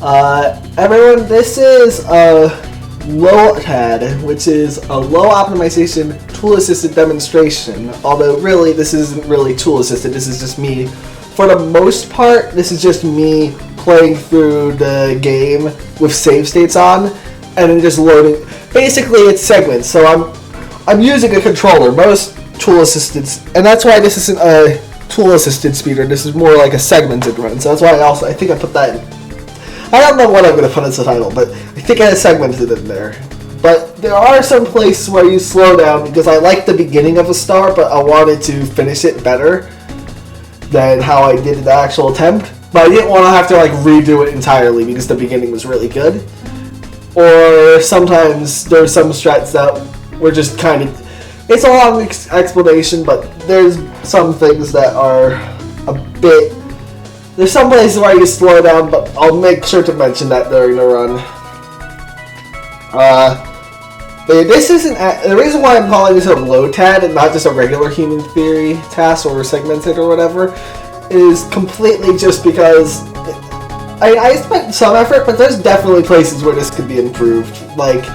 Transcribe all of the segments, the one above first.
Everyone, this is a LOTAD, which is a low optimization tool-assisted demonstration. Although, really, this isn't really tool-assisted. This is just me. For the most part, this is just me playing through the game with save states on, and then just loading. Basically, it's segments. So I'm using a controller. Most tool-assisted, and that's why this isn't a tool-assisted speeder. This is more like a segmented run. So that's why I think I put that in. I don't know what I'm going to put as the title, but I think I segmented it in there. But there are some places where you slow down because I like the beginning of a star, but I wanted to finish it better than how I did the actual attempt. But I didn't want to have to like redo it entirely because the beginning was really good. Or sometimes there's some strats that were just kind of... It's a long explanation, but there's some things that are a bit... There's some places where you slow down, but I'll make sure to mention that during the run. But this isn't... The reason why I'm calling this a LOTAD and not just a regular Human Theory task or segmented or whatever is completely just because... I spent some effort, but there's definitely places where this could be improved. Like,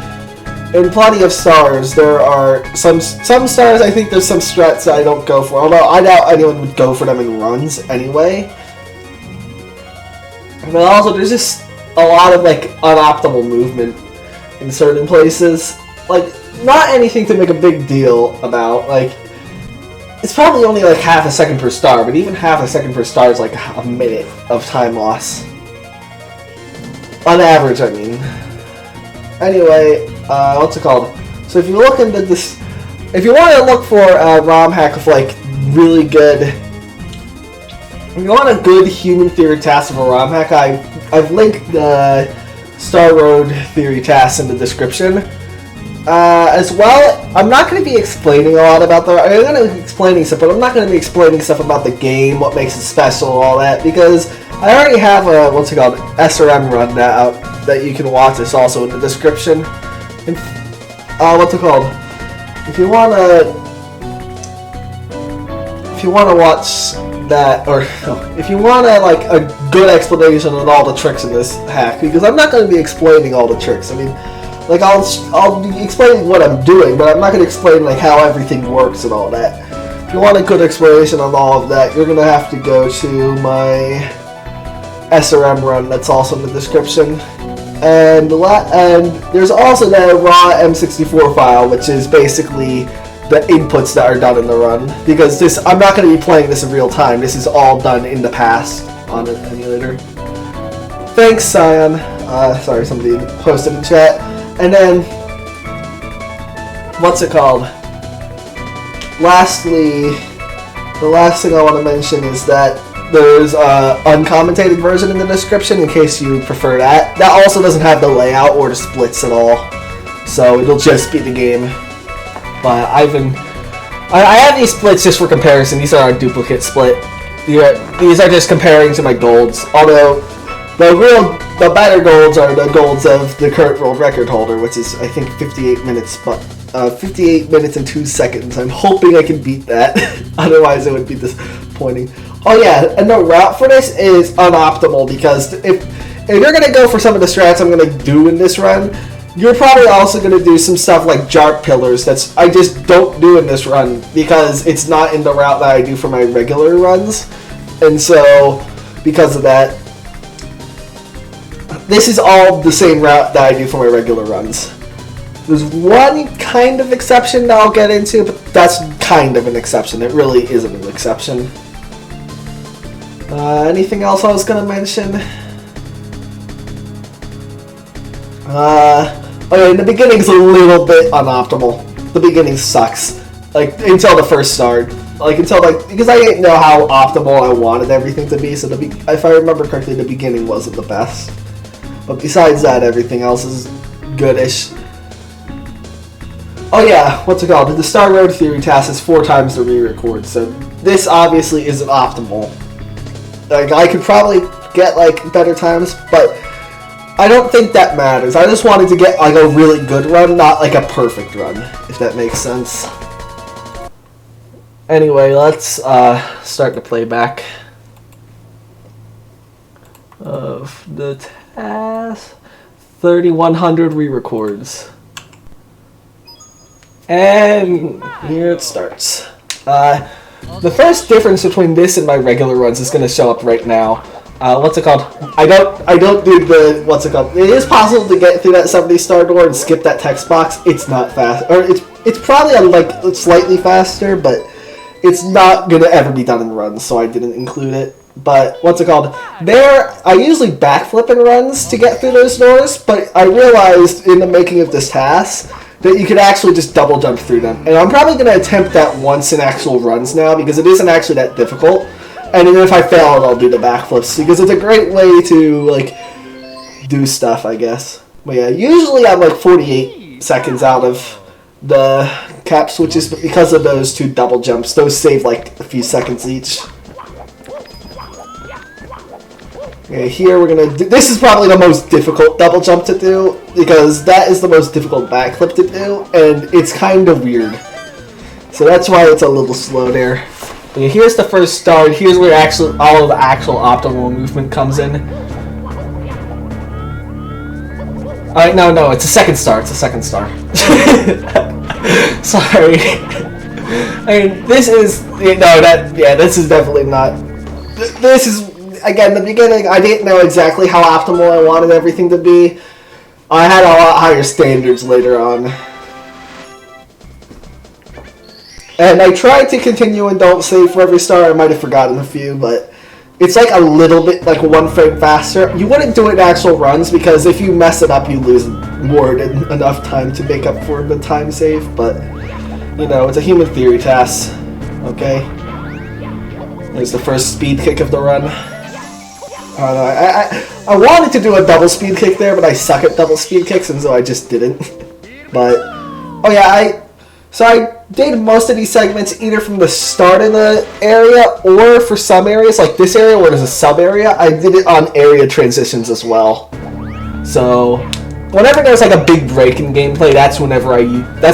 in Plenty of Stars, there are some stars, I think there's some strats that I don't go for. Although I doubt anyone would go for them in runs anyway. But also, there's just a lot of, like, unoptimal movement in certain places. Like, not anything to make a big deal about. Like, it's probably only, like, half a second per star, but even half a second per star is, like, a minute of time loss. On average, I mean. Anyway, what's it called? So if you look into this... If you want to look for a ROM hack of, like, really good... If you want a good Human Theory task of a ROM hack, I've linked the Star Road Theory task in the description. As well, I'm not going to be explaining a lot about I'm going to be explaining stuff, but I'm not going to be explaining stuff about the game, what makes it special, all that, because I already have a, what's it called, SRM run that you can watch. It's also in the description. And, what's it called? If you want to watch that, or if you want like a good explanation on all the tricks in this hack, because I'm not going to be explaining all the tricks. I mean, like I'll be explaining what I'm doing, but I'm not going to explain like how everything works and all that. If you want a good explanation on all of that, you're going to have to go to my SRM run that's also in the description. And there's also the raw M64 file, which is basically the inputs that are done in the run, because I'm not going to be playing this in real time. This is all done in the past on an emulator. Thanks, Cyan. Sorry, somebody posted in chat. And then, what's it called? Lastly, the last thing I want to mention is that there's an uncommentated version in the description in case you prefer that. That also doesn't have the layout or the splits at all, so it'll just be the game. But I have these splits just for comparison. These are a duplicate split. These are just comparing to my golds. Although the better golds are the golds of the current world record holder, which is I think 58 minutes, but 58 minutes and 2 seconds. I'm hoping I can beat that. Otherwise, it would be disappointing. Oh yeah, and the route for this is unoptimal because if you're gonna go for some of the strats I'm gonna do in this run, you're probably also going to do some stuff like Jarp Pillars that I just don't do in this run because it's not in the route that I do for my regular runs. And so, because of that, this is all the same route that I do for my regular runs. There's one kind of exception that I'll get into, but that's kind of an exception. It really isn't an exception. Anything else I was going to mention? Okay, the beginning's a little bit unoptimal. The beginning sucks. Like, until the first start. Like, because I didn't know how optimal I wanted everything to be, so if I remember correctly, the beginning wasn't the best. But besides that, everything else is goodish. Oh yeah, what's it called? The Star Road Theory task is 4 times the Rerecords, so this obviously isn't optimal. Like, I could probably get, like, better times, but I don't think that matters. I just wanted to get like a really good run, not like a perfect run, if that makes sense. Anyway, let's start the playback. of the task. 3100 re-records. And here it starts. The first difference between this and my regular runs is going to show up right now. What's it called? I don't do the, what's it called? It is possible to get through that 70-star door and skip that text box. It's not fast, or it's probably like slightly faster, but it's not gonna ever be done in runs, so I didn't include it. But what's it called? There, I usually backflip in runs to get through those doors, but I realized in the making of this task that you could actually just double jump through them. And I'm probably gonna attempt that once in actual runs now because it isn't actually that difficult. And even if I fail, I'll do the backflips because it's a great way to like do stuff, I guess. But yeah, usually I'm like 48 seconds out of the cap switches, but because of those two double jumps, those save like a few seconds each. Okay, here we're gonna do, this is probably the most difficult double jump to do because that is the most difficult backflip to do, and it's kind of weird. So that's why it's a little slow there. Okay, here's the first star. Here's where actually all of the actual optimal movement comes in. Alright, no, it's a second star. It's a second star. Sorry. I mean, this is this is definitely not. This is again the beginning. I didn't know exactly how optimal I wanted everything to be. I had a lot higher standards later on. And I tried to continue and don't save for every star. I might have forgotten a few, but it's like a little bit, like one frame faster. You wouldn't do it in actual runs because if you mess it up, you lose more than enough time to make up for the time save. But, you know, it's a Human Theory task. Okay? There's the first speed kick of the run. I don't know. I wanted to do a double speed kick there, but I suck at double speed kicks, and so I just didn't. But, oh yeah, So I did most of these segments either from the start of the area or for some areas, like this area where there's a sub area, I did it on area transitions as well. So whenever there's like a big break in gameplay, that's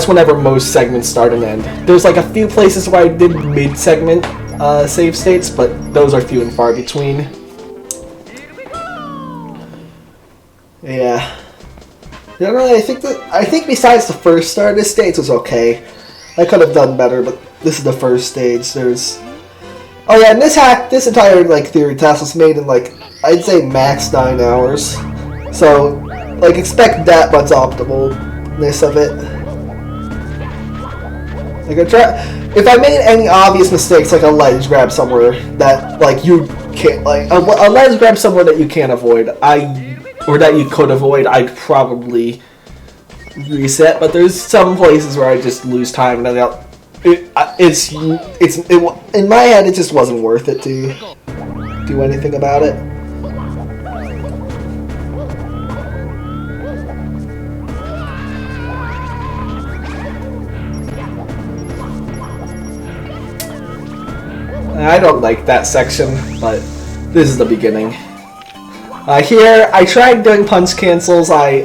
whenever most segments start and end. There's like a few places where I did mid-segment save states, but those are few and far between. Yeah. You know, I think besides the first star, this stage was okay. I could have done better, but this is the first stage. There's, oh yeah, and this entire like theory task was made in like I'd say max 9 hours. So like expect that much optimalness of it. Like if I made any obvious mistakes, like a ledge grab somewhere that like you can't, like a ledge grab somewhere that you can't avoid, or that you could avoid, I'd probably reset. But there's some places where I just lose time, and then in my head it just wasn't worth it to do anything about it. I don't like that section, but this is the beginning. Here, I tried doing punch cancels. I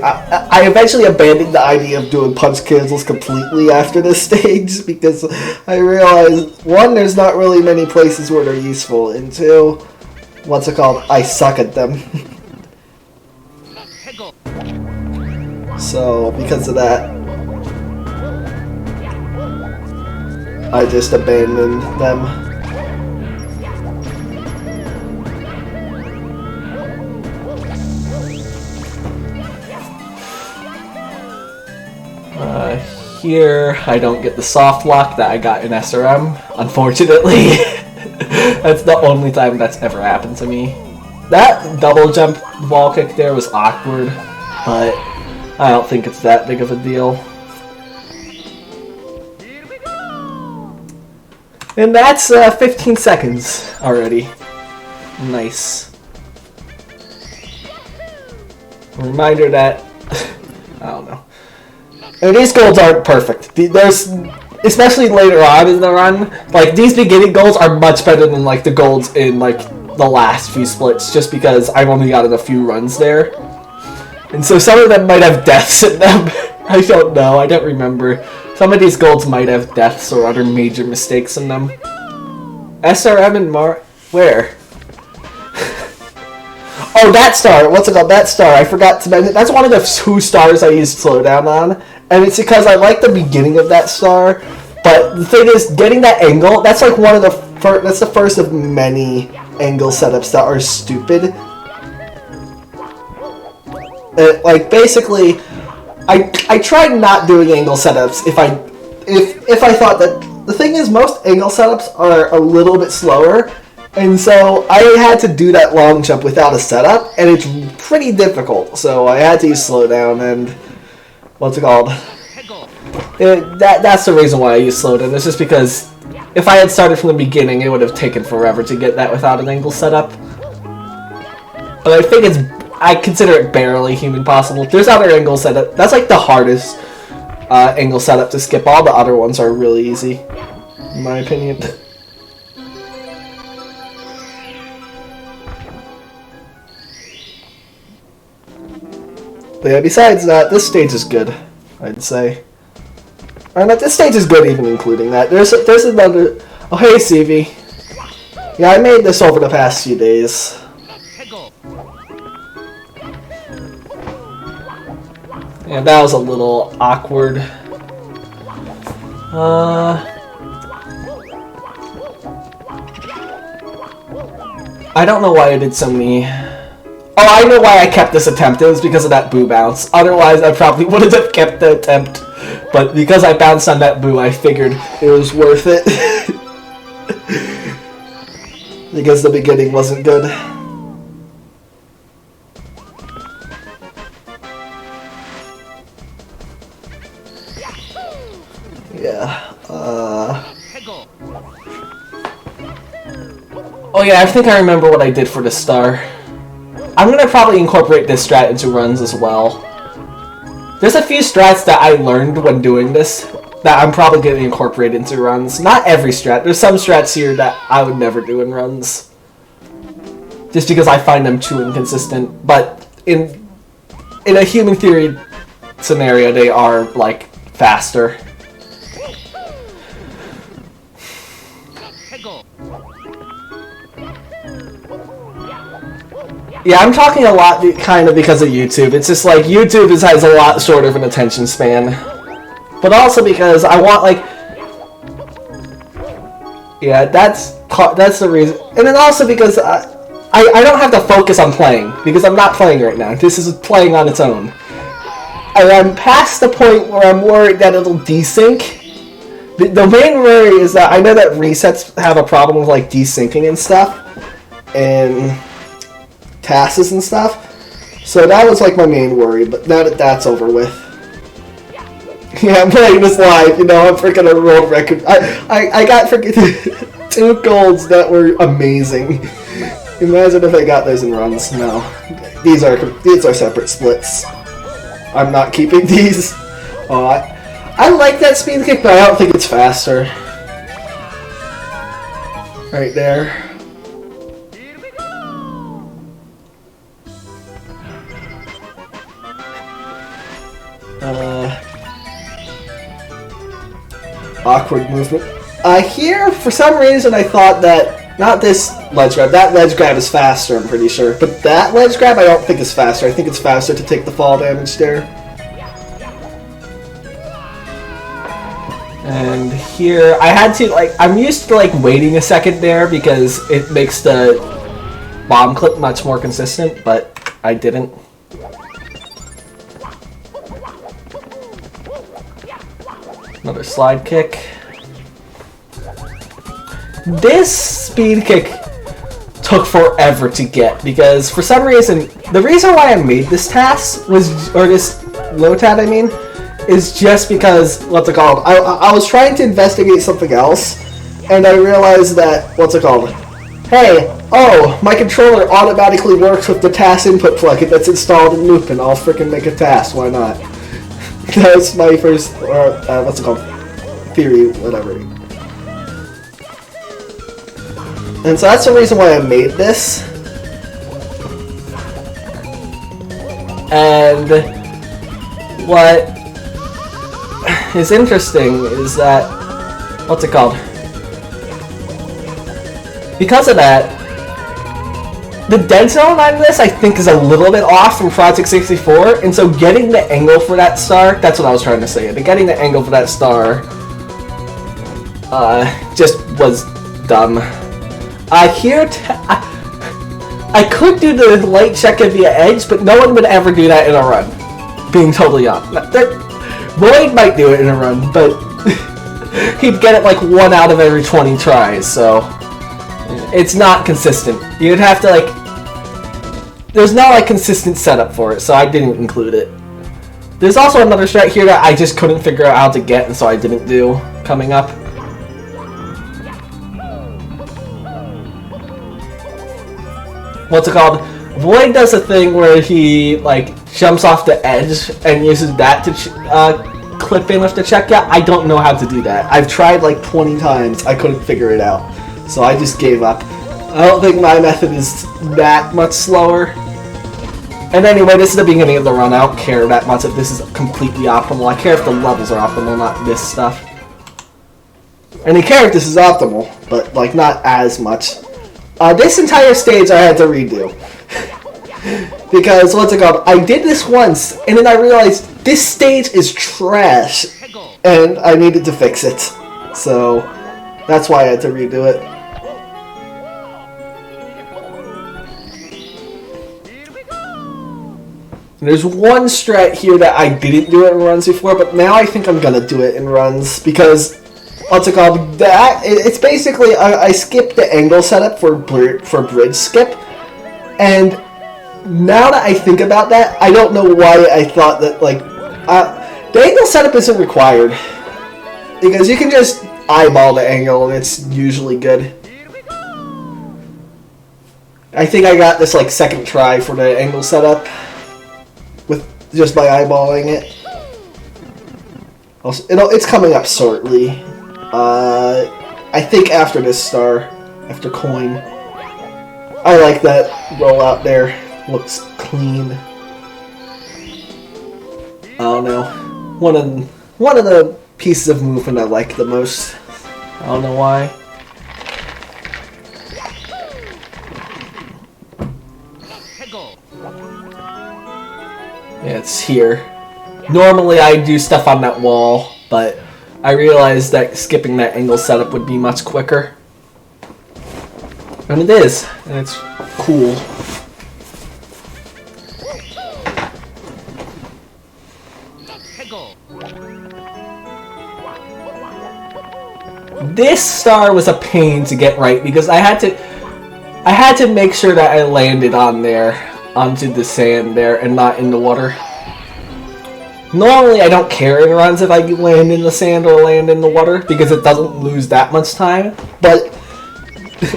eventually abandoned the idea of doing punch cancels completely after this stage because I realized, one, there's not really many places where they're useful, and two, what's it called? I suck at them. So, because of that, I just abandoned them. Here, I don't get the soft lock that I got in SRM, unfortunately. That's the only time that's ever happened to me. That double jump wall kick there was awkward, but I don't think it's that big of a deal. And that's 15 seconds already. Nice. A reminder that, I don't know. And these golds aren't perfect. There's, especially later on in the run, like these beginning golds are much better than like the golds in like the last few splits, just because I've only gotten a few runs there. And so some of them might have deaths in them. I don't know, I don't remember. Some of these golds might have deaths or other major mistakes in them. SRM and where? Oh, that star. What's it called? That star. I forgot to mention. That's one of the 2 stars I used slowdown on, and it's because I like the beginning of that star. But the thing is, getting that angle. That's like one of the first. That's the first of many angle setups that are stupid. Like basically, I tried not doing angle setups if I thought that. The thing is, most angle setups are a little bit slower, and so I had to do that long jump without a setup, and it's pretty difficult. So I had to use slowdown, and what's it called? That's the reason why I use slowdown. It's just because if I had started from the beginning, it would have taken forever to get that without an angle setup. But I think I consider it barely human possible. There's other angle setup. That's like the hardest angle setup to skip. All the other ones are really easy, in my opinion. But yeah, besides that, this stage is good, I'd say. Or not, this stage is good even including that. There's another... Oh, hey, CV. Yeah, I made this over the past few days. Yeah, that was a little awkward. I don't know why I did so many... Oh, I know why I kept this attempt. It was because of that boo bounce. Otherwise, I probably wouldn't have kept the attempt. But because I bounced on that boo, I figured it was worth it. Because the beginning wasn't good. Yeah, Oh yeah, I think I remember what I did for the star. I'm gonna probably incorporate this strat into runs as well. There's a few strats that I learned when doing this that I'm probably gonna incorporate into runs. Not every strat. There's some strats here that I would never do in runs. Just because I find them too inconsistent. But in a Human Theory scenario, they are, like, faster. Yeah, I'm talking a lot kind of because of YouTube. It's just like YouTube has a lot shorter of an attention span. But also because I want like... Yeah, that's the reason. And then also because I don't have to focus on playing. Because I'm not playing right now. This is playing on its own. And I'm past the point where I'm worried that it'll desync. The main worry is that I know that resets have a problem with like desyncing and stuff. And... tasks and stuff, so that was like my main worry, but now that that's over with. Yeah, I'm playing this live, you know, I'm freaking a world record. I got freaking 2 golds that were amazing. Imagine if I got those in runs. No. These are separate splits. I'm not keeping these. Oh, I like that speed kick, but I don't think it's faster. Right there. Awkward movement. Here, for some reason, I thought that, not this ledge grab, that ledge grab is faster, I'm pretty sure. But that ledge grab I don't think is faster. I think it's faster to take the fall damage there. And here, I had to, like, I'm used to, like, waiting a second there because it makes the bomb clip much more consistent, but I didn't. Another slide kick. This speed kick took forever to get because for some reason, the reason why I made this task was, or this LOTAD I mean, is just because, what's it called, I was trying to investigate something else and I realized that, what's it called, hey, oh, my controller automatically works with the task input plugin that's installed in Lupin, I'll freaking make a task, why not? That's my first, what's it called? Theory, whatever. And so that's the reason why I made this. And what is interesting is that, what's it called? Because of that, the dead zone on this, I think, is a little bit off from Project 64, and so getting the angle for that star, that's what I was trying to say, getting the angle for that star just was dumb. I could do the light check at the edge, but no one would ever do that in a run. Being totally honest. Lloyd might do it in a run, but he'd get it like 1 out of every 20 tries, so it's not consistent. You'd have to there's not like consistent setup for it, so I didn't include it. There's also another strat here that I just couldn't figure out how to get, and so I didn't do coming up. What's it called? Void does a thing where he jumps off the edge and uses that to clip in with the check. Yeah, I don't know how to do that. I've tried like 20 times. I couldn't figure it out, so I just gave up. I don't think my method is that much slower. And anyway, this is the beginning of the run. I don't care that much if this is completely optimal. I care if the levels are optimal, not this stuff. And I care if this is optimal, but not as much. This entire stage I had to redo. Because, what's it called? I did this once, and then I realized this stage is trash, and I needed to fix it. So, that's why I had to redo it. There's one strat here that I didn't do it in runs before, but now I think I'm gonna do it in runs, because what's it called? It's basically I skipped the angle setup for bridge skip, and now that I think about that, I don't know why I thought that the angle setup isn't required, because you can just eyeball the angle and it's usually good. I think I got this second try for the angle setup with just by eyeballing it. Also, it's coming up shortly. I think after this star, after coin. I like that rollout there. Looks clean. I don't know. One of the pieces of movement I like the most. I don't know why. Yeah, it's here. Normally I do stuff on that wall, but I realized that skipping that angle setup would be much quicker. And it is. And it's cool. This star was a pain to get right because I had to make sure that I landed on there, onto the sand there, and not in the water. Normally I don't care in runs if I land in the sand or land in the water because it doesn't lose that much time, but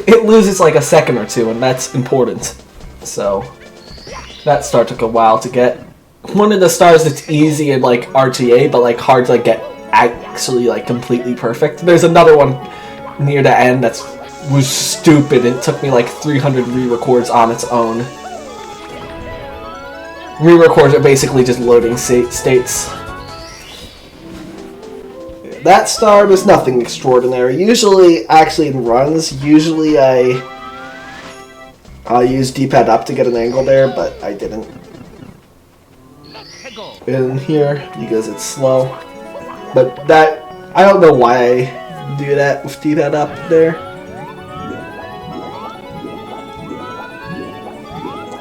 it loses like a second or two, and that's important. So that star took a while to get. One of the stars that's easy in RTA, but hard to get actually completely perfect. There's another one near the end that was stupid. It took me 300 re-records on its own. Re-records are basically just loading states. That star was nothing extraordinary. Usually, actually in runs, I'll use D-pad up to get an angle there, but I didn't. In here, because it's slow. But that, I don't know why I do that with D-pad up there.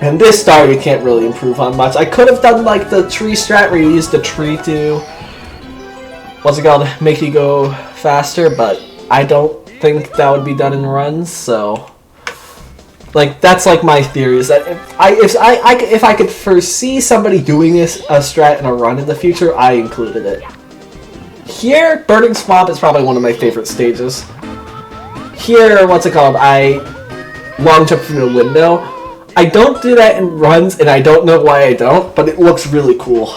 And this star you can't really improve on much. I could have done the tree strat where you use the tree to, what's it called, make you go faster, but I don't think that would be done in runs, so that's my theory, is that if I could foresee somebody doing a strat in a run in the future, I included it. Here, Burning Swamp is probably one of my favorite stages. Here, what's it called, I long jump from the window. I don't do that in runs, and I don't know why I don't, but it looks really cool.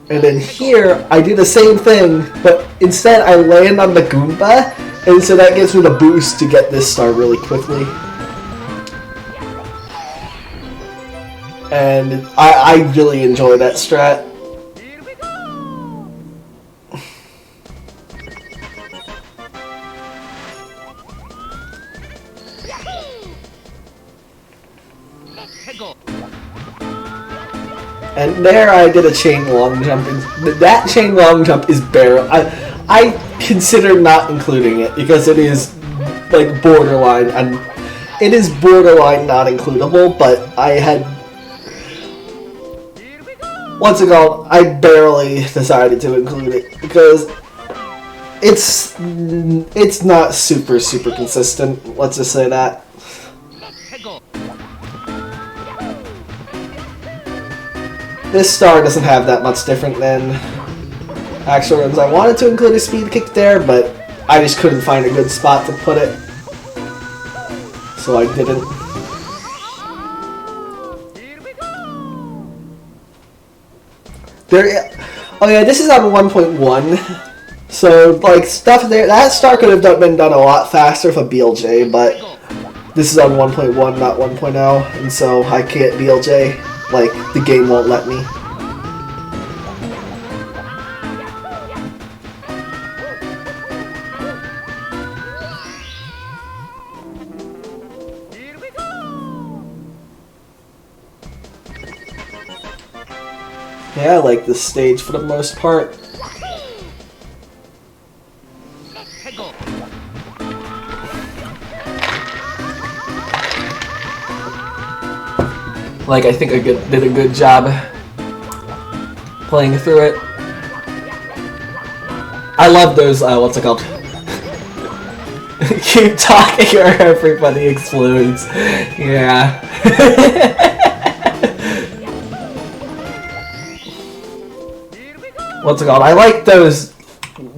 And then here, I do the same thing, but instead I land on the Goomba, and so that gives me the boost to get this star really quickly. And I really enjoy that strat. And there I did a chain long jump, and that chain long jump is barely... I consider not including it, because it is, like, borderline, and it is borderline not includable, but I had... Once ago, I barely decided to include it, because it's not super consistent, let's just say that. This star doesn't have that much different than actual runs. I wanted to include a speed kick there, but I just couldn't find a good spot to put it, so I didn't. Oh yeah, this is on 1.1, so like stuff there. That star could have been done a lot faster with a BLJ, but this is on 1.1, not 1.0, and so I can't BLJ. Like, the game won't let me. Yeah, I like this stage for the most part. Like, I think I did a good job playing through it. I love those, what's it called? Keep talking or everybody explodes. Yeah. What's it called? I like those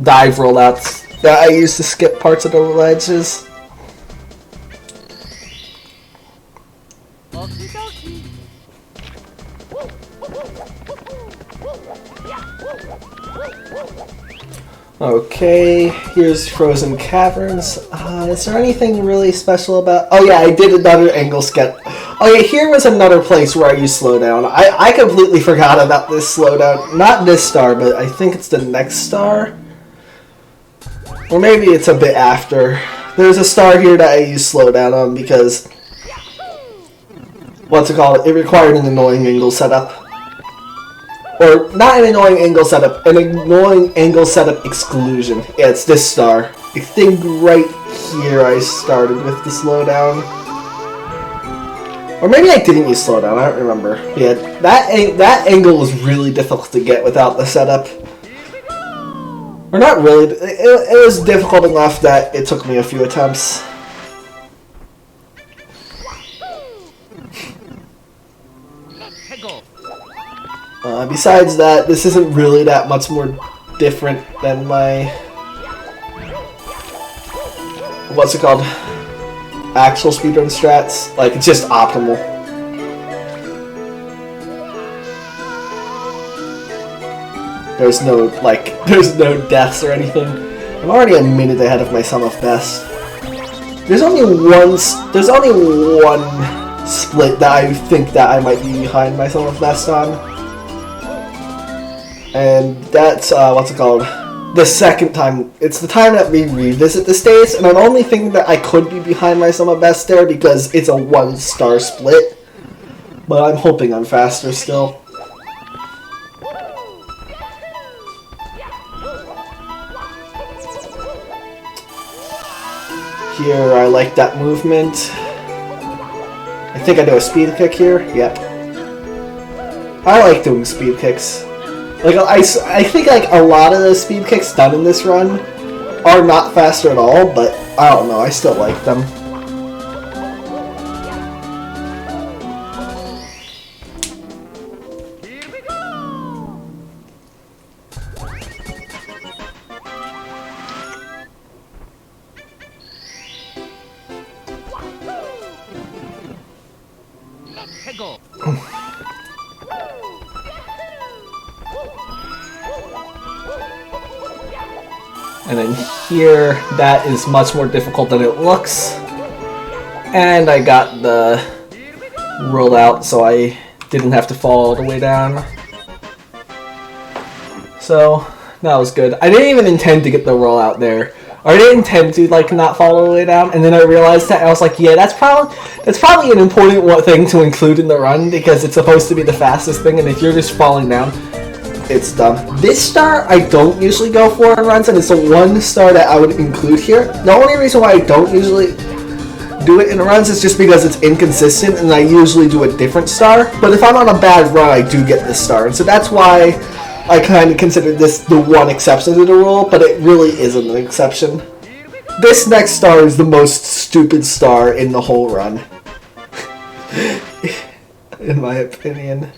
dive rollouts that I use to skip parts of the ledges. Okay, here's Frozen Caverns. Is there anything really special about... Oh yeah, I did another angle sketch. Oh yeah, here was another place where I used slowdown. I completely forgot about this slowdown. Not this star, but I think it's the next star. Or maybe it's a bit after. There's a star here that I used slowdown on because... What's it called? It required an annoying angle setup. Or, not an annoying angle setup, an annoying angle setup exclusion. Yeah, it's this star. I think right here I started with the slowdown. Or maybe I didn't use slowdown, I don't remember. Yeah, that angle was really difficult to get without the setup. Or not really, it was difficult enough that it took me a few attempts. Besides that, this isn't really that much more different than my... What's it called? Actual speedrun strats. Like, it's just optimal. There's no deaths or anything. I'm already a minute ahead of my sum of best. There's only one split that I think that I might be behind my sum of best on. And that's, what's it called? The second time. It's the time that we revisit the stage, and I'm only thinking that I could be behind my sum of best there because it's a 1-star split. But I'm hoping I'm faster still. Here, I like that movement. I think I do a speed kick here. Yep. I like doing speed kicks. Like, I think, like, a lot of the speed kicks done in this run are not faster at all, but I don't know, I still like them. And then here, that is much more difficult than it looks. And I got the rollout, so I didn't have to fall all the way down. So, that was good. I didn't even intend to get the rollout there. or I didn't intend to like not fall all the way down, and then I realized that, and I was like, yeah, that's probably an important thing to include in the run, because it's supposed to be the fastest thing, and if you're just falling down, it's done. This star I don't usually go for in runs, and it's the one star that I would include here. The only reason why I don't usually do it in runs is just because it's inconsistent, and I usually do a different star. But if I'm on a bad run, I do get this star, and so that's why I kind of consider this the one exception to the rule, but it really isn't an exception. This next star is the most stupid star in the whole run, in my opinion.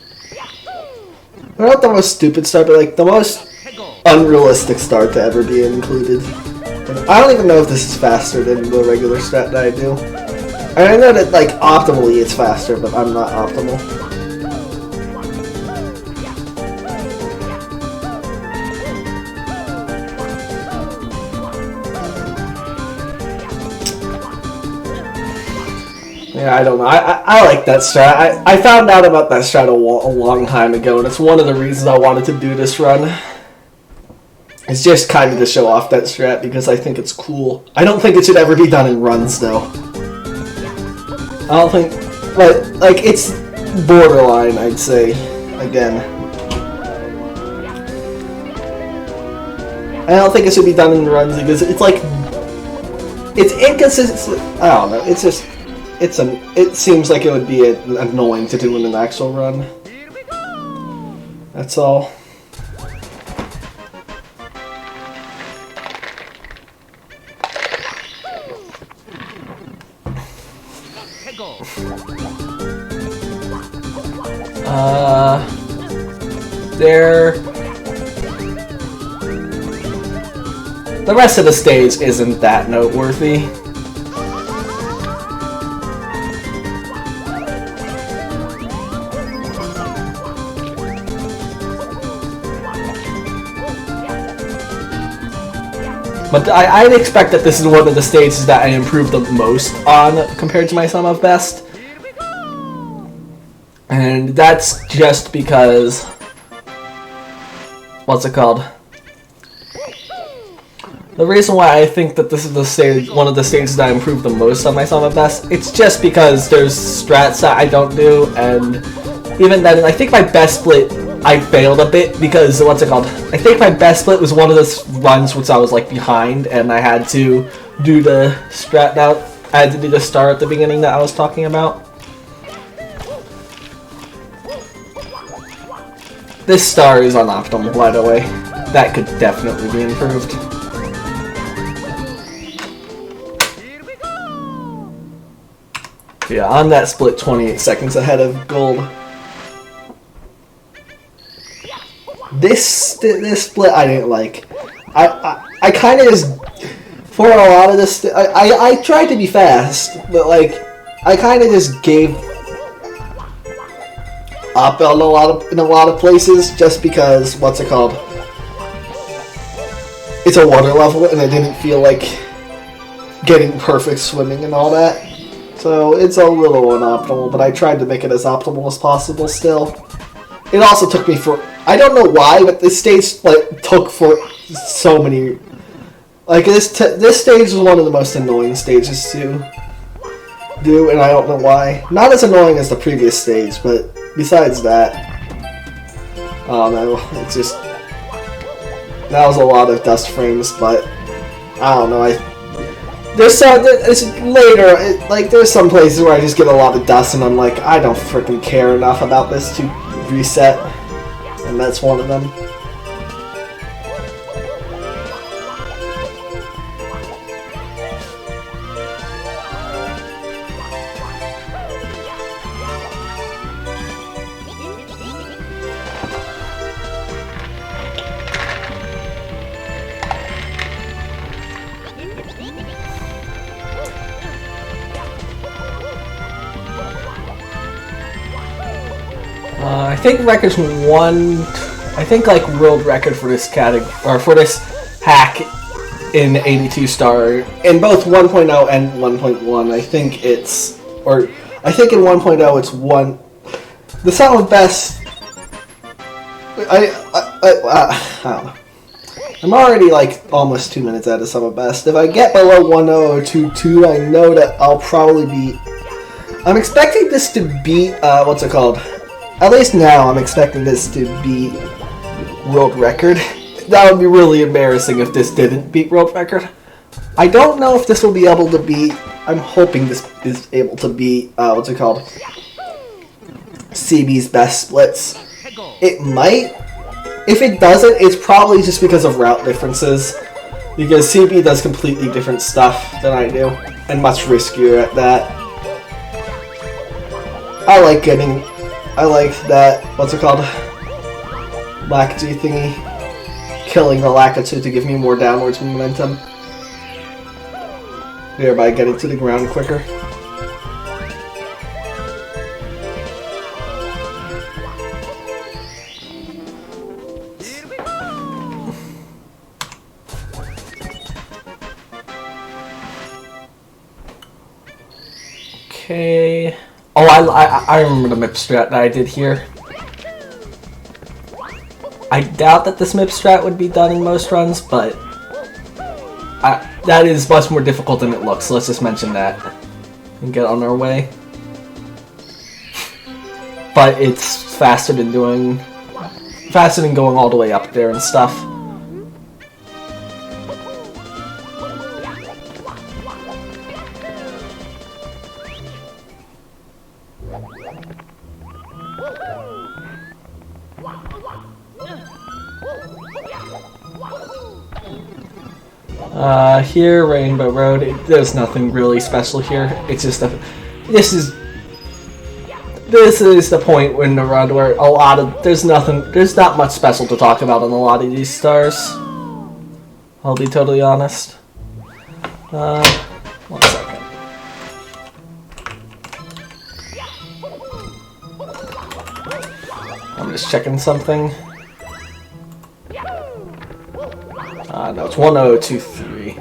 Not the most stupid star, but like the most unrealistic star to ever be included. And I don't even know if this is faster than the regular strat that I do. I know that like optimally it's faster, but I'm not optimal. Yeah, I don't know. I like that strat. I found out about that strat a long time ago, and it's one of the reasons I wanted to do this run. It's just kind of to show off that strat because I think it's cool. I don't think it should ever be done in runs, though. I don't think... But, like, it's borderline, I'd say. Again. I don't think it should be done in runs because it's like... It's inconsistent. I don't know. It's just... It seems like it would be annoying to do in an actual run. That's all. The rest of the stage isn't that noteworthy. But I'd expect that this is one of the stages that I improved the most on compared to my Sum of Best. And that's just because... What's it called? The reason why I think that this is the stage, one of the stages that I improved the most on my Sum of Best, it's just because there's strats that I don't do, and even then, I think my best split, I failed a bit because, what's it called? I think my best split was one of the runs which I was like behind, and I had to do the strat out. I had to do the star at the beginning that I was talking about. This star is unoptimal, by the way. That could definitely be improved. Yeah, on that split, 28 seconds ahead of gold. This split I didn't like. I kind of just, for a lot of this, I tried to be fast, but like, I kind of just gave up on in a lot of places just because, what's it called? It's a water level and I didn't feel like getting perfect swimming and all that. So it's a little unoptimal, but I tried to make it as optimal as possible still. It also took me for, I don't know why, but this stage like took for so many, like this stage was one of the most annoying stages to do, and I don't know why. Not as annoying as the previous stage, but besides that, I don't know, it's just, that was a lot of dust frames, but I don't know, there's later, like there's some places where I just get a lot of dust and I'm like, I don't freaking care enough about this to reset, and that's one of them. I think records won. I think like world record for this category or for this hack in 82 star in both 1.0 and 1.1. I think it's, or I think in 1.0 it's one. The Sum of Best. I don't know. I'm already like almost 2 minutes out of summer best. If I get below 1:00.22, I know that I'll probably be. I'm expecting this to beat what's it called? At least now, I'm expecting this to beat world record. That would be really embarrassing if this didn't beat world record. I don't know if this will be able to beat. I'm hoping this is able to beat what's it called? CB's best splits. It might. If it doesn't, it's probably just because of route differences. Because CB does completely different stuff than I do, and much riskier at that. I like that, what's it called? Lakitu thingy. Killing the Lakitu to give me more downwards momentum. Thereby getting to the ground quicker. Okay. Oh, I remember the MIP strat that I did here. I doubt that this MIP strat would be done in most runs, but that is much more difficult than it looks. So let's just mention that and get on our way. But it's faster than going all the way up there and stuff. Here, Rainbow Road, there's nothing really special here. It's just this is the point in the run where there's not much special to talk about on a lot of these stars. I'll be totally honest. 1 second. I'm just checking something. No, it's 1023.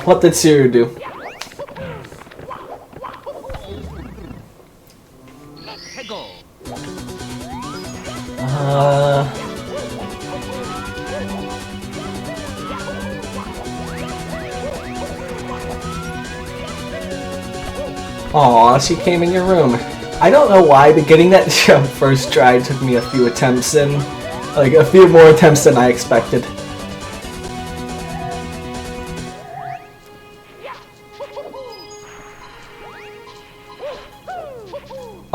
What did Siru do? Aw, she came in your room. I don't know why, but getting that jump first try took me a few attempts in. Like, a few more attempts than I expected.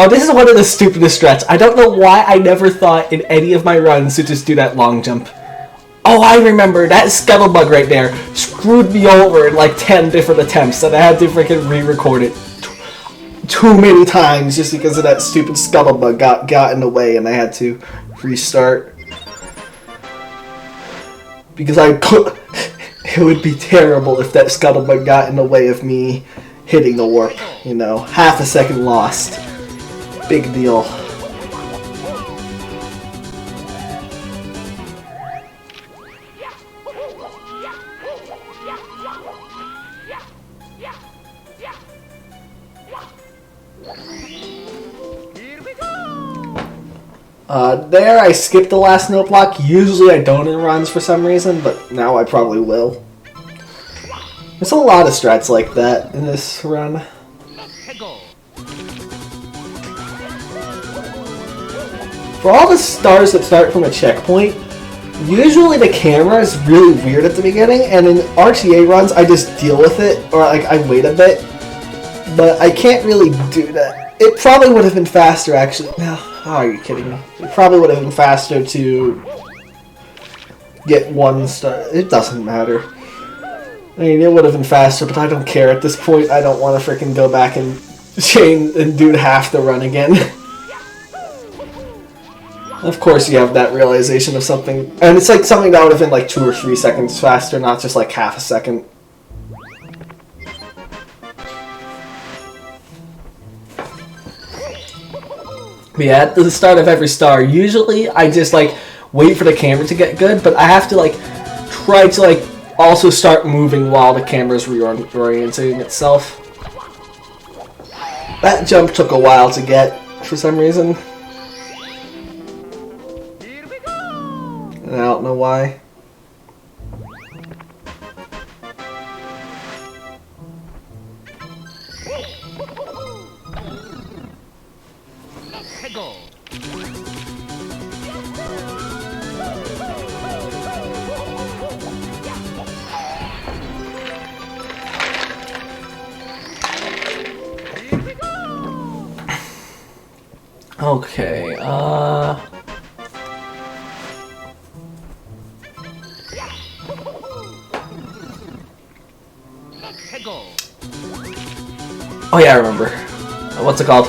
Oh, this is one of the stupidest strats. I don't know why I never thought in any of my runs to just do that long jump. Oh, I remember. That scuttlebug right there screwed me over in like 10 different attempts, and I had to freaking re-record it too many times just because of that stupid scuttlebug got in the way, and I had to restart. Because it would be terrible if that scuttlebug got in the way of me hitting the warp. You know, half a second lost. Big deal. There I skipped the last note block. Usually I don't in runs for some reason, but now I probably will. There's a lot of strats like that in this run. For all the stars that start from a checkpoint, usually the camera is really weird at the beginning, and in RTA runs I just deal with it, or like I wait a bit. But I can't really do that. It probably would have been faster actually. No, oh, are you kidding me? It probably would have been faster to get 1 star. It doesn't matter. I mean, it would have been faster, but I don't care at this point. I don't want to freaking go back and do half the run again. Of course you have that realization of something, and it's like something that would have been like 2 or 3 seconds faster, not just like half a second. But yeah, at the start of every star, usually I just like wait for the camera to get good, but I have to like try to like also start moving while the camera's reorienting itself. That jump took a while to get for some reason. And I don't know why. Okay, oh yeah, I remember. What's it called?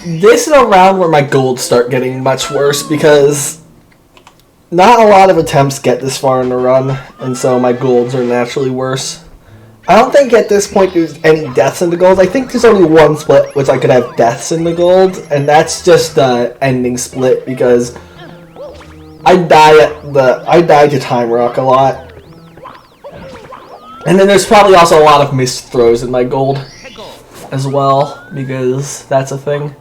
This is a round where my golds start getting much worse because not a lot of attempts get this far in the run, and so my golds are naturally worse. I don't think at this point there's any deaths in the gold. I think there's only one split which I could have deaths in the gold, and that's just the ending split because I die to Time Rock a lot. And then there's probably also a lot of missed throws in my gold as well, because that's a thing.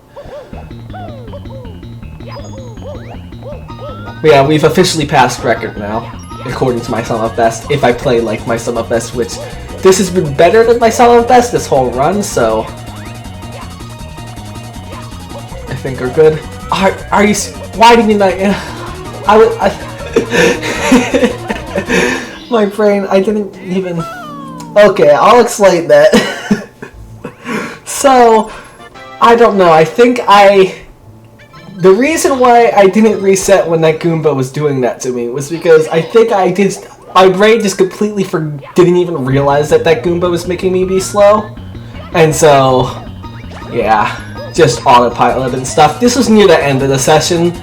But yeah, we've officially passed record now, according to my Sum of Best, if I play like my Sum of Best, which this has been better than my Sum of Best this whole run, so I think we're good. Are you? Why didn't I? My brain, I didn't even... Okay, I'll explain that. So, I don't know, I think the reason why I didn't reset when that Goomba was doing that to me was because I think my brain just completely didn't even realize that Goomba was making me be slow. And so, yeah, just autopilot and stuff. This was near the end of the session,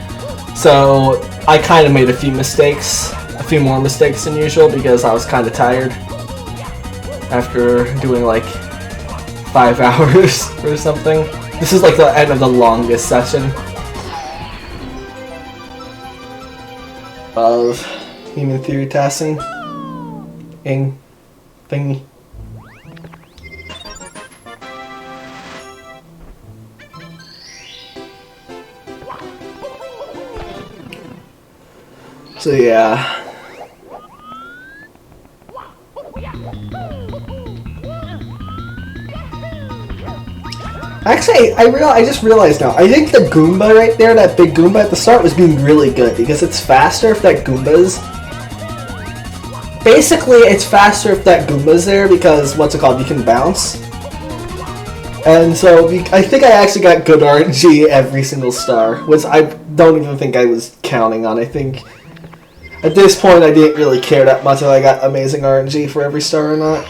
so I kind of made a few mistakes. A few more mistakes than usual because I was kind of tired after doing like 5 hours or something. This is like the end of the longest session of Human Theory tasking thingy. So yeah. Actually, I just realized now. I think the Goomba right there, that big Goomba at the start, was being really good because it's faster if that Goomba's. Basically, it's faster if that Goomba's there because what's it called? You can bounce. And so I think I actually got good RNG every single star, which I don't even think I was counting on. I think at this point I didn't really care that much if I got amazing RNG for every star or not.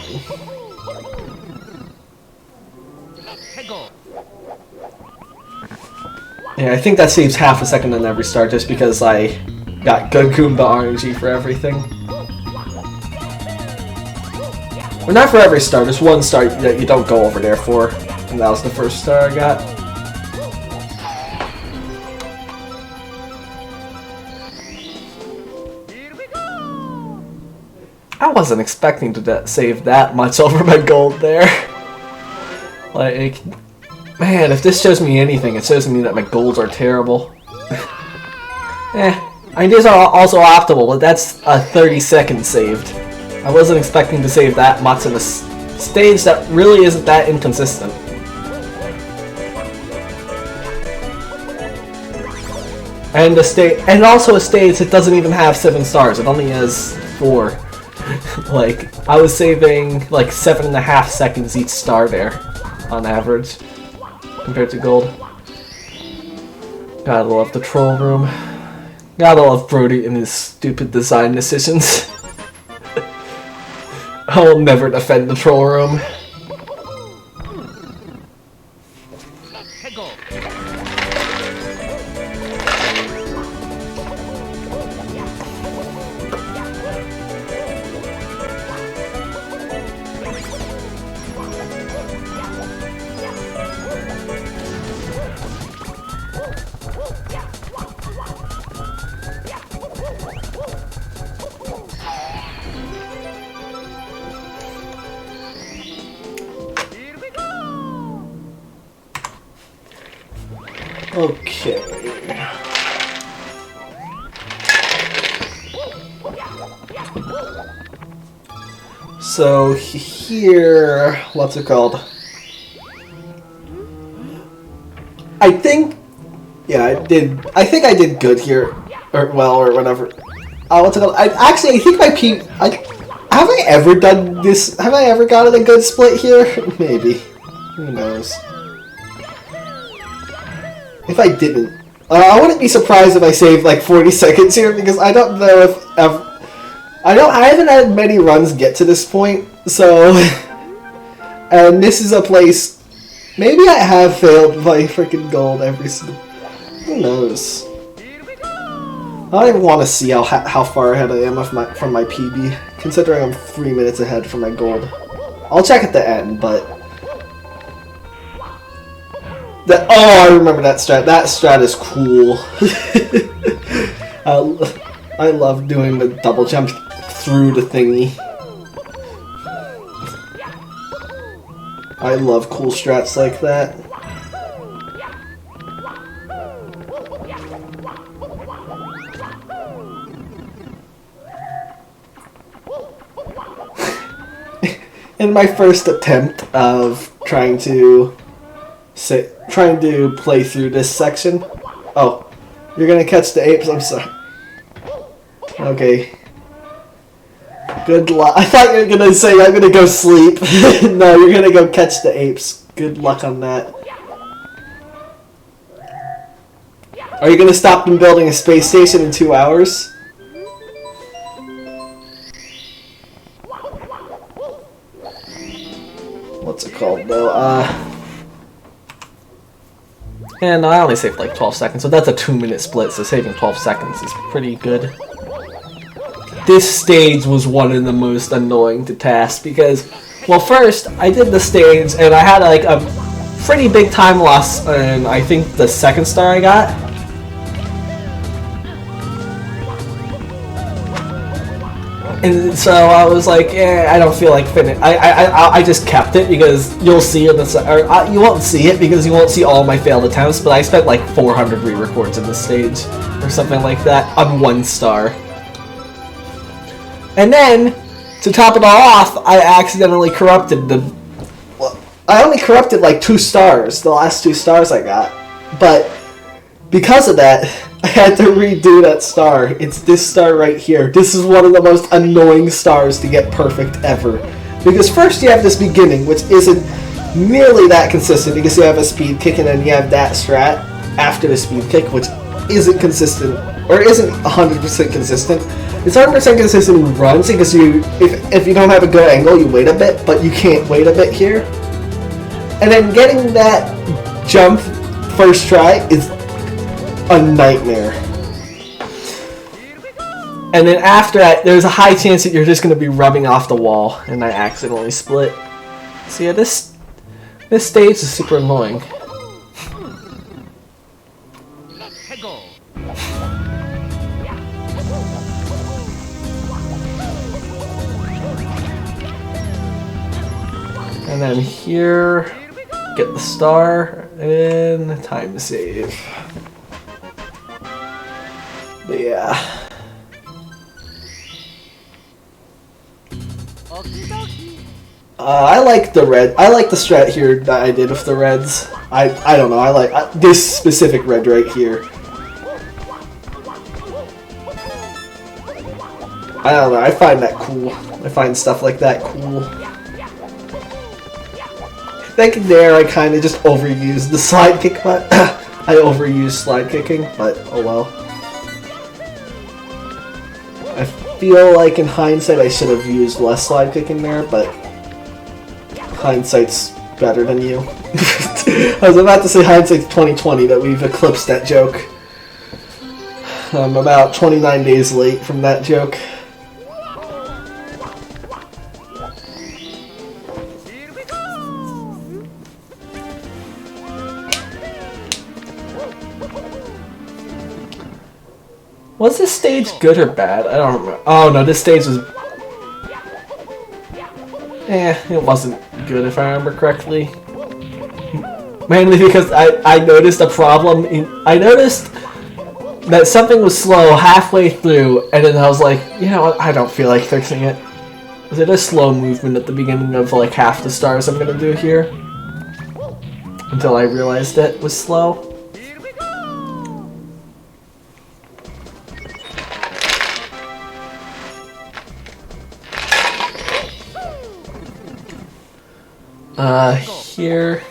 Yeah, I think that saves half a second on every star just because I got good Goomba RNG for everything. Or not for every star, just one star that you don't go over there for. And that was the first star I got. I wasn't expecting to save that much over my gold there. Like, man, if this shows me anything, it shows me that my golds are terrible. I mean, these are also optimal, but that's a 30-second saved. I wasn't expecting to save that much in a stage that really isn't that inconsistent. And also a stage that doesn't even have 7 stars. It only has 4. Like, I was saving like 7.5 seconds each star there, on average, compared to gold. Gotta love the troll room. Gotta love Brody and his stupid design decisions. I will never defend the troll room. Okay. So here, what's it called? I think, yeah, I did. I think I did good here, or well, or whatever. What's it called? I think my have I ever done this? Have I ever gotten a good split here? Maybe. Who knows? If I didn't, I wouldn't be surprised if I saved like 40 seconds here, because I don't know if I haven't had many runs get to this point, so and this is a place. Maybe I have failed by freaking gold every single. Who knows? I don't even want to see how far ahead I am of from my PB, considering I'm 3 minutes ahead from my gold. I'll check at the end, but oh, I remember that strat. That strat is cool. I love doing the double jump through the thingy. I love cool strats like that. In my first attempt of trying to play through this section. Oh, you're gonna catch the apes? I'm sorry. Okay. Good luck. I thought you were gonna say I'm gonna go sleep. No, you're gonna go catch the apes. Good luck on that. Are you gonna stop them building a space station in 2 hours? What's it called though? And I only saved like 12 seconds, so that's a 2-minute split, so saving 12 seconds is pretty good. This stage was one of the most annoying to task because, well, first I did the stage and I had like a pretty big time loss in I think the second star I got. And so I was like, I don't feel like finish. I just kept it because you'll see it. You won't see it because you won't see all my failed attempts. But I spent like 400 re-records in this stage or something like that on 1 star. And then to top it all off, I accidentally corrupted the. Well, I only corrupted like 2 stars. The last 2 stars I got, but because of that, I had to redo that star. It's this star right here. This is one of the most annoying stars to get perfect ever. Because first you have this beginning, which isn't nearly that consistent because you have a speed kick and then you have that strat after the speed kick, which isn't consistent, or isn't 100% consistent. It's 100% consistent in runs because if you don't have a good angle, you wait a bit, but you can't wait a bit here. And then getting that jump first try is a nightmare. And then after that, there's a high chance that you're just going to be rubbing off the wall, and I accidentally split. So yeah, this stage is super annoying. And then here, get the star, and time to save. But yeah. I like the red. I like the strat here that I did with the reds. I don't know. I like this specific red right here. I don't know. I find that cool. I find stuff like that cool. I think there I kind of just overused the slide kick, but I overused slide kicking. But oh well. I feel like in hindsight I should have used less slide kicking there, but hindsight's better than you. I was about to say hindsight's 2020, that we've eclipsed that joke. I'm about 29 days late from that joke. Was this stage good or bad? I don't remember. Oh no, this stage was... it wasn't good if I remember correctly. Mainly because I noticed a problem. I noticed that something was slow halfway through, and then I was like, you know what, I don't feel like fixing it. Was it a slow movement at the beginning of like half the stars I'm gonna do here? Until I realized it was slow. Here.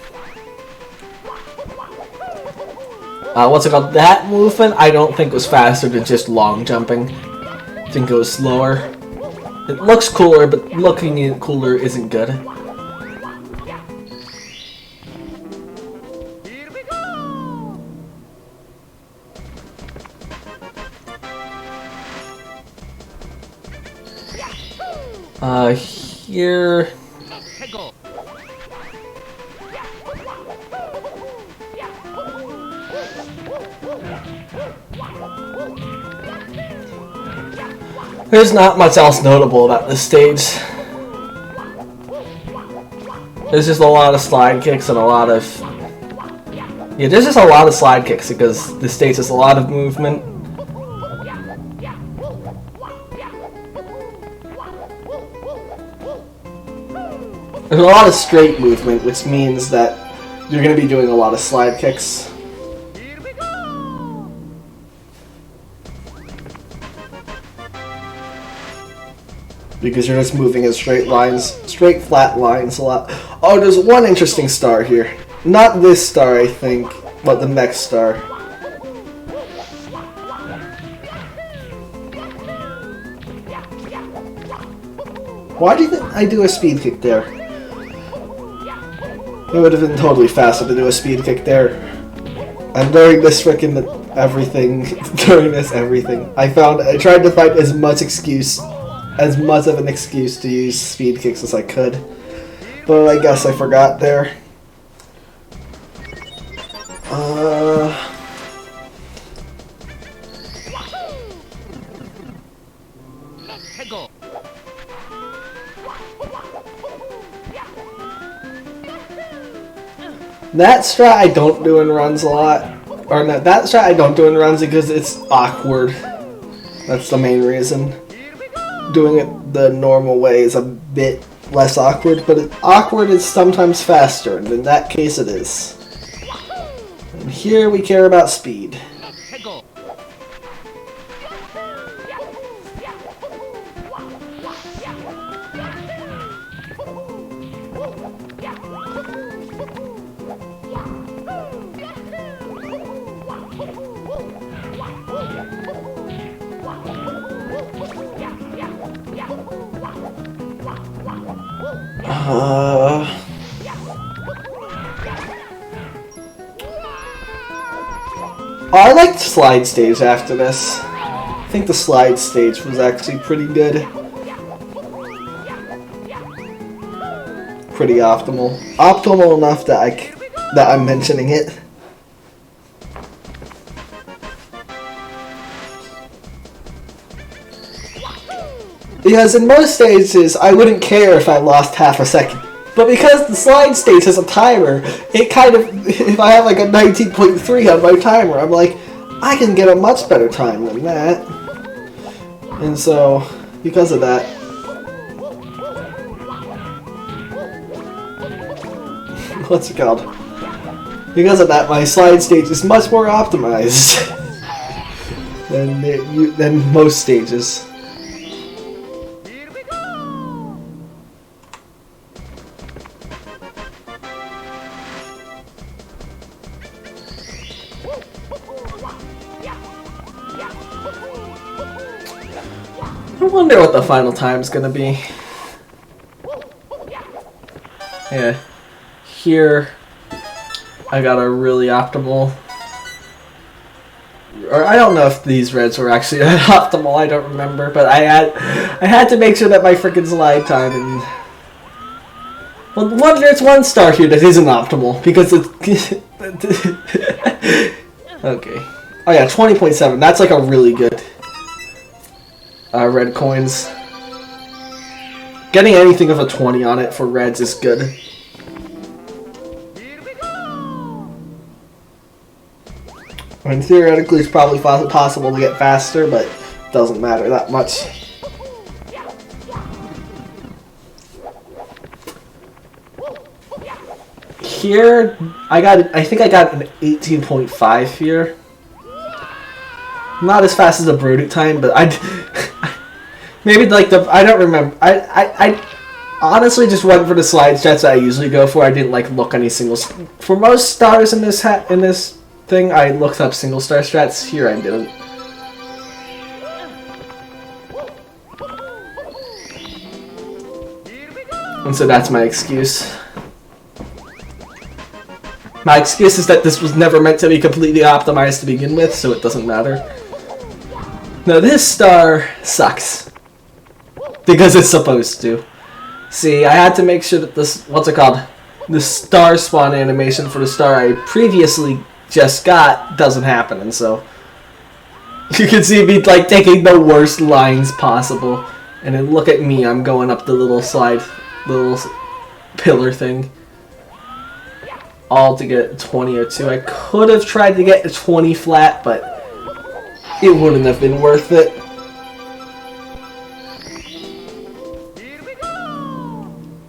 What's it called? That movement I don't think was faster than just long jumping. I think it was slower. It looks cooler, but looking cooler isn't good. Here. There's not much else notable about this stage. There's just a lot of slide kicks and a lot of... Yeah, there's just a lot of slide kicks because this stage has a lot of movement. There's a lot of straight movement, which means that you're going to be doing a lot of slide kicks. Because you're just moving in straight lines, straight flat lines a lot. Oh, there's one interesting star here. Not this star, I think, but the next star. Why do you think I do a speed kick there? It would have been totally faster to do a speed kick there. And during this frickin' everything, I tried to find as much of an excuse to use speed kicks as I could. But I guess I forgot there. That strat I don't do in runs a lot. Or no, that strat I don't do in runs because it's awkward. That's the main reason. Doing it the normal way is a bit less awkward, but awkward is sometimes faster, and in that case it is. And here we care about speed. I liked slide stage after this. I think the slide stage was actually pretty good. Pretty optimal. Optimal enough that I'm mentioning it. Because in most stages, I wouldn't care if I lost half a second. But because the slide stage has a timer, it kind of, if I have like a 19.3 on my timer, I'm like, I can get a much better time than that. And so, because of that, what's it called? Because of that, my slide stage is much more optimized than most stages. I wonder what the final time's gonna be. Yeah. Here, I got a really optimal... Or I don't know if these reds were actually optimal, I don't remember, but I had to make sure that my frickin' slide time and... Well, there's one star here that isn't optimal, because it's... Okay. Oh yeah, 20.7, that's like a really good... red coins. Getting anything of a 20 on it for reds is good. And theoretically, it's probably possible to get faster, but it doesn't matter that much. Here, I think I got an 18.5 here. Not as fast as the Brodic time, but maybe like I don't remember. honestly just went for the slide strats that I usually go for. I didn't like look any single. For most stars in this thing, I looked up single star strats. Here I didn't. And so that's my excuse. My excuse is that this was never meant to be completely optimized to begin with, so it doesn't matter. Now this star sucks. Because it's supposed to. See, I had to make sure that this, what's it called? The star spawn animation for the star I previously just got doesn't happen, and so you can see me like taking the worst lines possible. And then look at me, I'm going up the little slide, little pillar thing. All to get 20 or 2. I could have tried to get a 20 flat, but it wouldn't have been worth it.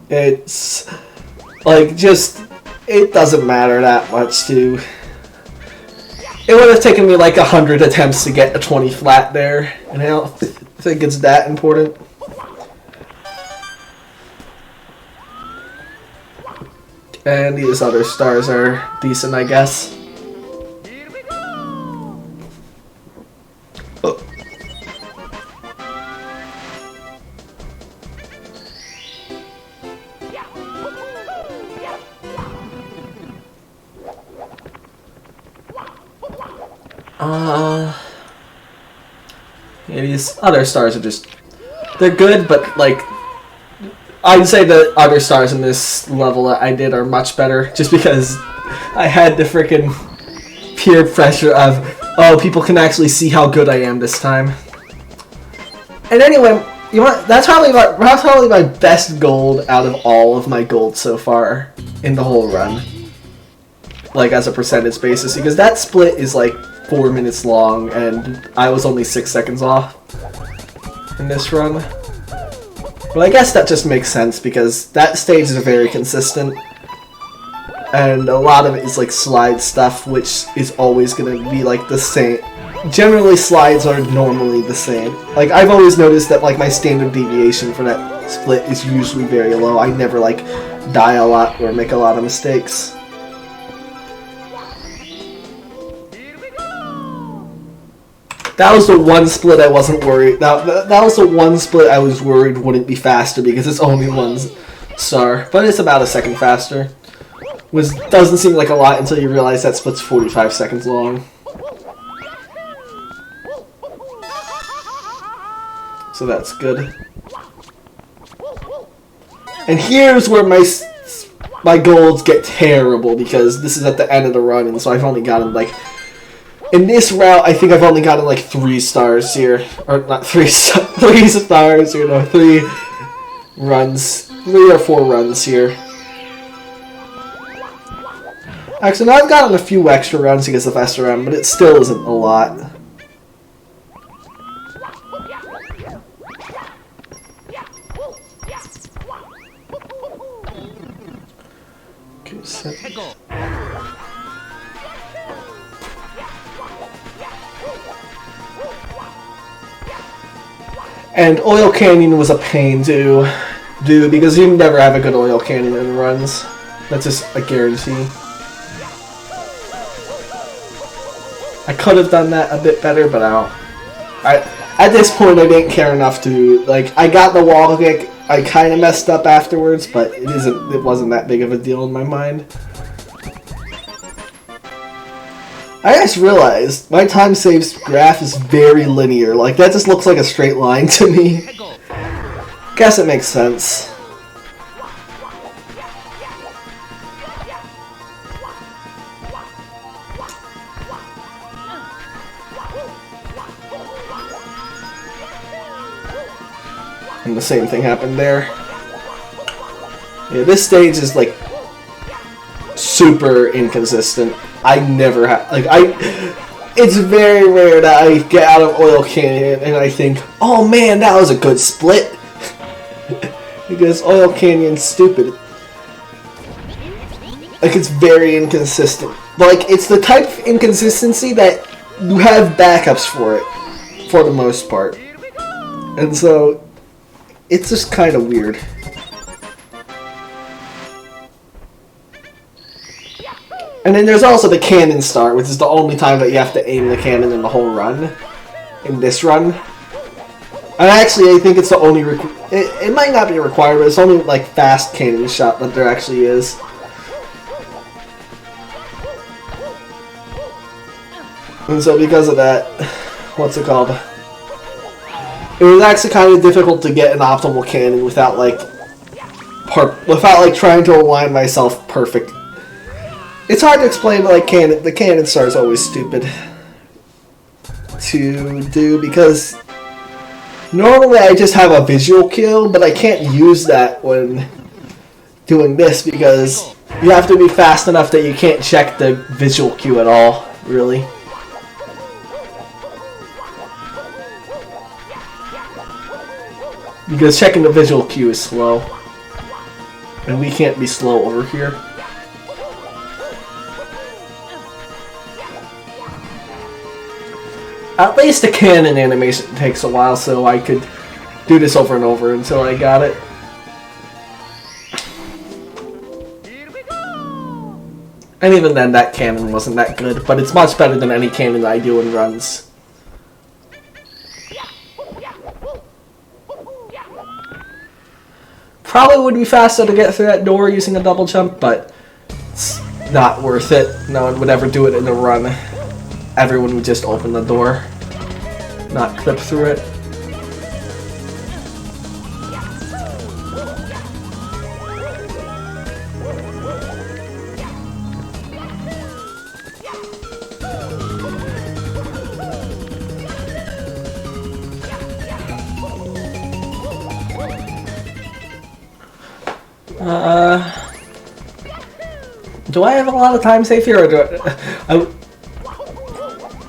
It's like just, it doesn't matter that much to. It would have taken me like 100 attempts to get a 20 flat there, and I don't think it's that important. And these other stars are decent, I guess. Oh. Yeah, these other stars are just, they're good, but like, I'd say the other stars in this level that I did are much better, just because I had the freaking peer pressure of, oh, people can actually see how good I am this time. And anyway, you want, that's probably my best gold out of all of my gold so far in the whole run, like as a percentage basis, because that split is like 4 minutes long, and I was only 6 seconds off in this run. But I guess that just makes sense because that stage is very consistent, and a lot of it is like slide stuff, which is always going to be like the same. Generally, slides are normally the same. Like, I've always noticed that like my standard deviation for that split is usually very low. I never like die a lot or make a lot of mistakes. That was the one split I wasn't worried. That was the one split I was worried wouldn't be faster because it's only one star, but it's about a second faster, which doesn't seem like a lot until you realize that split's 45 seconds long. So that's good. And here's where my golds get terrible because this is at the end of the run, and so I've only gotten like. In this route, I think I've only gotten like 3 stars here. Or not 3 stars, you know, 3 runs. 3 or 4 runs here. Actually, now I've gotten a few extra runs against the faster round, but it still isn't a lot. Okay, set. And Oil Canyon was a pain to do because you never have a good Oil Canyon in runs. That's just a guarantee. I could have done that a bit better, but at this point I didn't care enough to, like, I got the wall kick, I kind of messed up afterwards, but it wasn't that big of a deal in my mind. I just realized my time saves graph is very linear. Like, that just looks like a straight line to me. Guess it makes sense. And the same thing happened there. Yeah, this stage is like super inconsistent. I never have, like, it's very rare that I get out of Oil Canyon and I think, oh man, that was a good split. Because Oil Canyon's stupid. Like, it's very inconsistent. But, like, it's the type of inconsistency that you have backups for it, for the most part. And so, it's just kind of weird. And then there's also the cannon start, which is the only time that you have to aim the cannon in the whole run. In this run. And actually, I think it's the only... It might not be required, but it's only, like, fast cannon shot that there actually is. And so because of that, what's it called? It was actually kind of difficult to get an optimal cannon without like trying to align myself perfect. It's hard to explain, but like the cannon star is always stupid to do because normally I just have a visual cue, but I can't use that when doing this because you have to be fast enough that you can't check the visual cue at all, really. Because checking the visual cue is slow. And we can't be slow over here. At least the cannon animation takes a while, so I could do this over and over until I got it. And even then, that cannon wasn't that good, but it's much better than any cannon I do in runs. Probably would be faster to get through that door using a double jump, but it's not worth it. No one would ever do it in a run. Everyone would just open the door, not clip through it. Do I have a lot of time save here, or do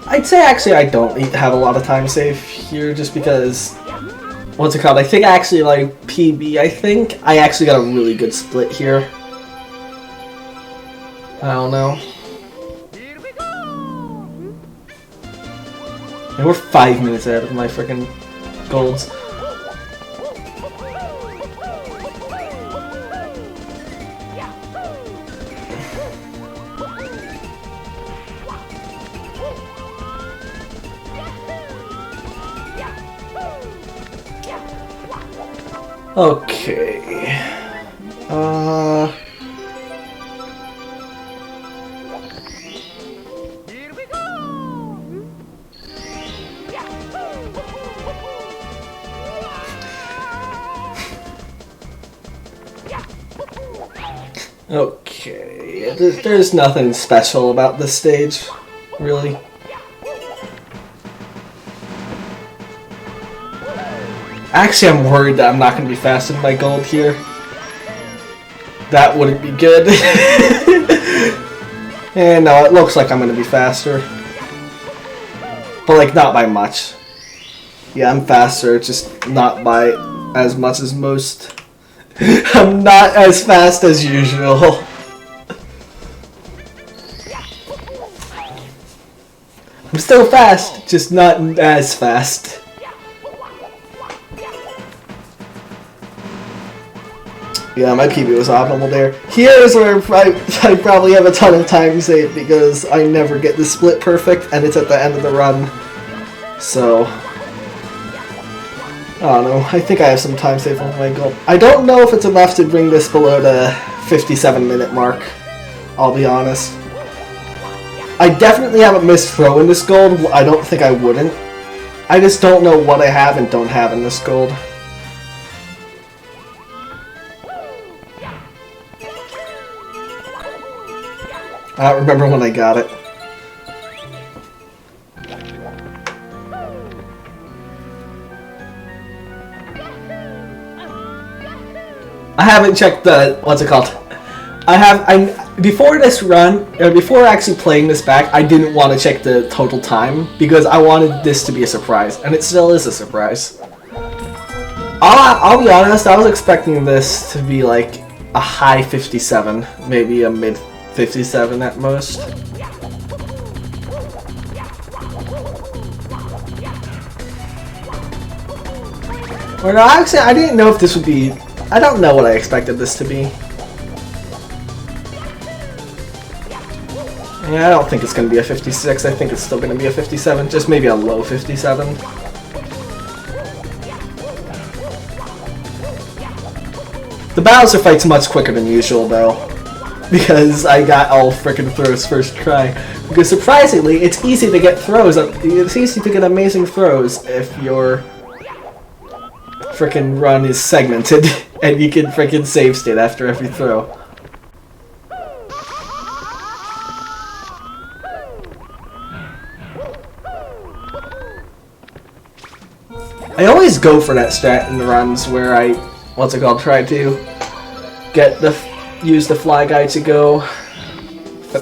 I'd say actually I don't have a lot of time save here, just because, what's it called? I think actually like PB, I think I actually got a really good split here. I don't know. And we're 5 minutes ahead of my freaking golds. Okay. Okay. There's nothing special about this stage, really. Actually, I'm worried that I'm not going to be faster than my gold here. That wouldn't be good. And no, it looks like I'm going to be faster. But, like, not by much. Yeah, I'm faster, just not by as much as most. I'm not as fast as usual. I'm still fast, just not as fast. Yeah, my PB was optimal there. Here's where I probably have a ton of time saved because I never get the split perfect and it's at the end of the run. So, I don't know. I think I have some time saved on my goal. I don't know if it's enough to bring this below the 57-minute mark. I'll be honest. I definitely haven't missed throw in this gold. I don't think I wouldn't. I just don't know what I have and don't have in this gold. I don't remember when I got it. I haven't checked the, what's it called? Before this run, or before actually playing this back, I didn't want to check the total time because I wanted this to be a surprise, and it still is a surprise. I'll be honest, I was expecting this to be like a high 57, maybe a mid 57 at most. Or no, actually, I didn't know if this would be... I don't know what I expected this to be. Yeah, I don't think it's going to be a 56. I think it's still going to be a 57. Just maybe a low 57. The Bowser fight's much quicker than usual, though. Because I got all frickin' throws first try. Because surprisingly, it's easy to get throws. It's easy to get amazing throws if your frickin' run is segmented. And you can frickin' save state after every throw. I always go for that strat in the runs where I, try to use the fly guy to go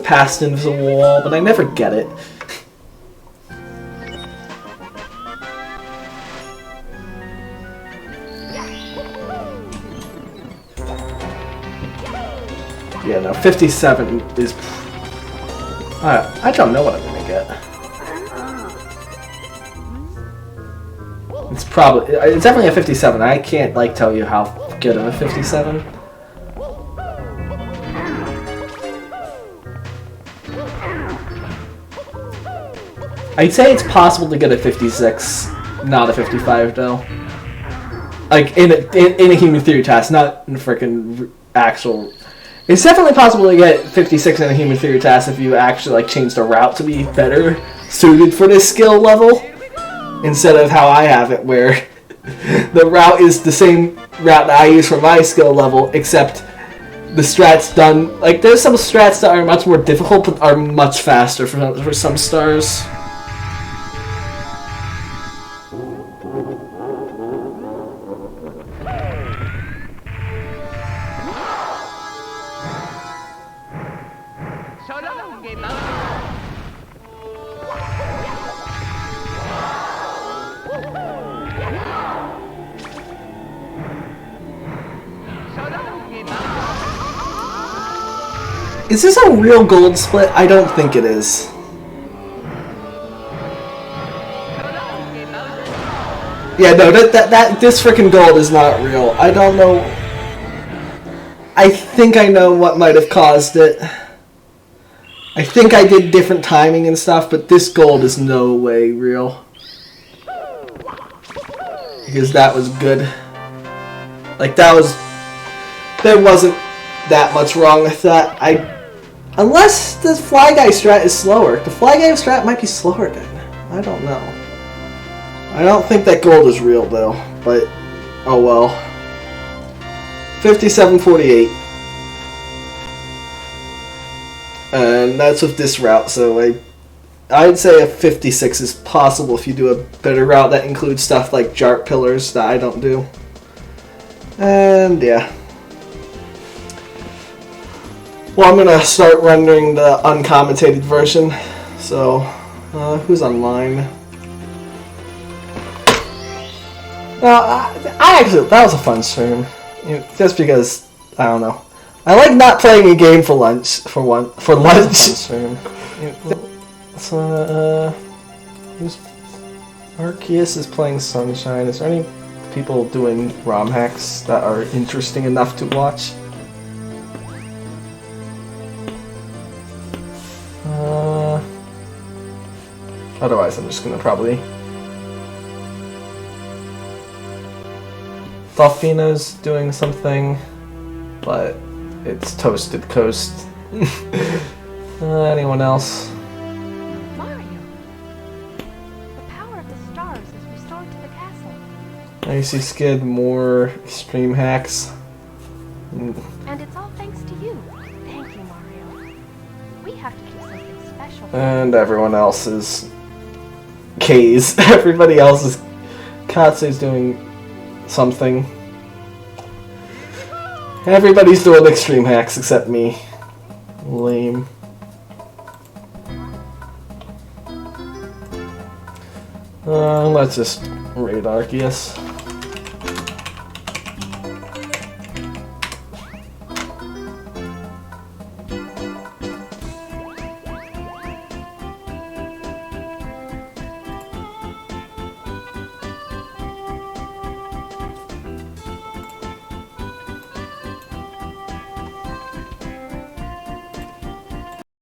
past into the wall, but I never get it. Yeah, no, 57 is... I don't know what I'm gonna get. It's definitely a 57. I can't, like, tell you how good of a 57. I'd say it's possible to get a 56, not a 55, though. Like, in a Human Theory task, not in frickin' actual... It's definitely possible to get 56 in a Human Theory task if you actually, like, change the route to be better suited for this skill level. Instead of how I have it, where the route is the same route that I use for my skill level, except the strats done... Like, there's some strats that are much more difficult, but are much faster for some stars. Is this a real gold split? I don't think it is. Yeah, no, this freaking gold is not real. I don't know. I think I know what might have caused it. I think I did different timing and stuff, but this gold is no way real. Because that was good. Like, there wasn't that much wrong with that. Unless the Fly Guy strat is slower. The Fly Guy strat might be slower then. I don't know. I don't think that gold is real though, but oh well. 57.48. And that's with this route, so I'd say a 56 is possible if you do a better route that includes stuff like Jart Pillars that I don't do. And yeah. Well, I'm gonna start rendering the uncommentated version. So, who's online? That was a fun stream. Just because, I don't know. I like not playing a game for lunch. For lunch. Fun stream. So, Arceus is playing Sunshine. Is there any people doing ROM hacks that are interesting enough to watch? Otherwise, I'm just gonna probably... Delphina's doing something, but it's Toasted Coast. Anyone else? Mario! The power of the stars is restored to the castle. I see Skid, more extreme hacks. And it's all thanks to you. Thank you, Mario. We have to keep something special. And everyone else is... K's. Everybody else is... Katsu's doing something. Everybody's doing extreme hacks except me. Lame. Let's just raid Arceus.